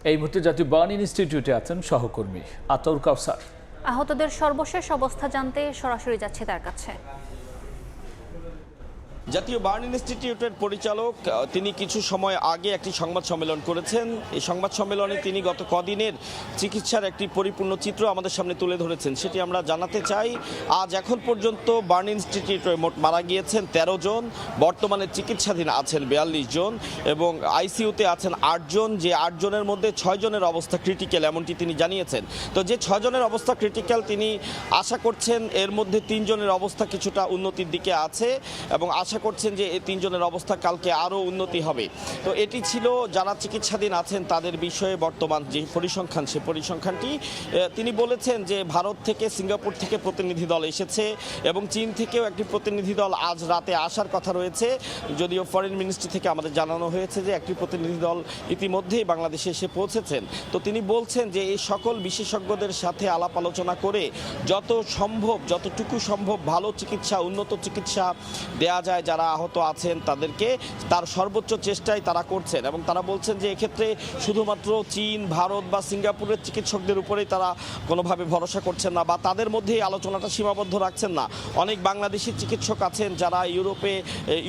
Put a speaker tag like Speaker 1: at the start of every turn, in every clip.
Speaker 1: এই মুহূর্তে জাতীয় বার্ন ইনস্টিটিউটে আছেন সহকর্মী আতাউর কাউসার।
Speaker 2: আহতদের সর্বশেষ অবস্থা জানতে সরাসরি যাচ্ছে তার কাছে।
Speaker 3: জাতীয় বার্ন ইনস্টিটিউটের পরিচালক তিনি কিছু সময় আগে একটি সংবাদ সম্মেলন করেছেন। এই সংবাদ সম্মেলনে তিনি গত কদিনের চিকিৎসার একটি পরিপূর্ণ চিত্র আমাদের সামনে তুলে ধরেছেন, সেটি আমরা জানাতে চাই। আজ এখন পর্যন্ত বার্ন ইনস্টিটিউটে মোট মারা গিয়েছেন 13 জন, বর্তমানে চিকিৎসাধীন আছেন 42 জন এবং আইসিইউতে আছেন 8 জন, যে 8 জনের মধ্যে 6 জনের অবস্থা ক্রিটিক্যাল এমনটি তিনি জানিয়েছেন। তো যে 6 জনের অবস্থা ক্রিটিক্যাল তিনি আশা করছেন এর মধ্যে 3 জনের অবস্থা কিছুটা উন্নতির দিকে আছে এবং আশা করছেন যে এই 3 জনের অবস্থা কালকে আরও উন্নতি হবে। তো এটি ছিল যারা চিকিৎসাধীন আছেন তাদের বিষয়ে বর্তমান যে পরিসংখ্যান, সে পরিসংখ্যানটি তিনি বলেছেন যে ভারত থেকে, সিঙ্গাপুর থেকে প্রতিনিধি দল এসেছে এবং চীন থেকেও একটি প্রতিনিধি দল আজ রাতে আসার কথা রয়েছে। যদিও ফরেন মিনিস্ট্রি থেকে আমাদের জানানো হয়েছে যে একটি প্রতিনিধি দল ইতিমধ্যেই বাংলাদেশে এসে পৌঁছেছেন। তো তিনি বলছেন যে এই সকল বিশেষজ্ঞদের সাথে আলাপ আলোচনা করে যতটুকু সম্ভব ভালো চিকিৎসা, উন্নত চিকিৎসা দেয়া যায় যারা আহত আছেন তাদেরকে, তার সর্বোচ্চ চেষ্টাই তারা করছেন এবং তারা বলছেন যে এক্ষেত্রে শুধুমাত্র চীন, ভারত বা সিঙ্গাপুরের চিকিৎসকদের উপরেই তারা কোনোভাবে ভরসা করছেন না বা তাদের মধ্যেই আলোচনাটা সীমাবদ্ধ রাখছেন না। অনেক বাংলাদেশি চিকিৎসক আছেন যারা ইউরোপে,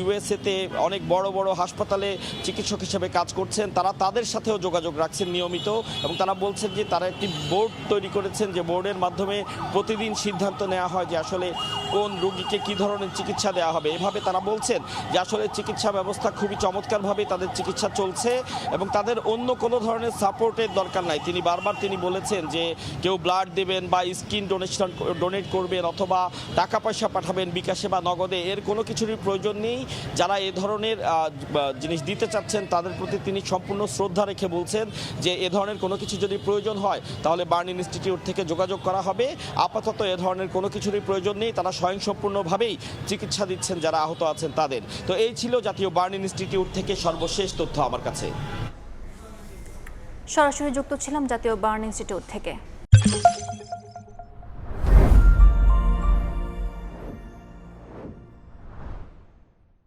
Speaker 3: ইউএসএতে অনেক বড় বড় হাসপাতালে চিকিৎসক হিসেবে কাজ করছেন, তারা তাদের সাথেও যোগাযোগ রাখছেন নিয়মিত এবং তারা বলছেন যে তারা একটি বোর্ড তৈরি করেছেন, যে বোর্ডের মাধ্যমে প্রতিদিন সিদ্ধান্ত নেওয়া হয় যে আসলে কোন রোগীকে কী ধরনের চিকিৎসা দেওয়া হবে। এভাবে তারা বলছেন যে আসলে চিকিৎসা ব্যবস্থা খুবই চমৎকারভাবে তাদের চিকিৎসা চলছে এবং তাদের অন্য কোনো ধরনের সাপোর্টের দরকার নাই। তিনি বারবার বলেছেন যে কেউ ব্লাড দেবেন বা স্কিন ডোনেট করবেন অথবা টাকা পয়সা পাঠাবেন বিকাশে বা নগদে, এর কোনো কিছুরই প্রয়োজন নেই। যারা এ ধরনের জিনিস দিতে চাচ্ছেন তাদের প্রতি তিনি সম্পূর্ণ শ্রদ্ধা রেখে বলছেন যে এ ধরনের কোনো কিছু যদি প্রয়োজন হয় তাহলে বার্ন ইনস্টিটিউট থেকে যোগাযোগ করা হবে। আপাতত এ ধরনের কোনো কিছুরই প্রয়োজন নেই, তারা স্বয়ংসম্পূর্ণভাবেই চিকিৎসা দিচ্ছেন যারা আহত আছেন তাদের। তো এই ছিল জাতীয় বার্ন ইনস্টিটিউট থেকে সর্বশেষ তথ্য আমার কাছে।
Speaker 2: সরাসরি যুক্ত ছিলাম জাতীয় বার্ন ইনস্টিটিউট থেকে।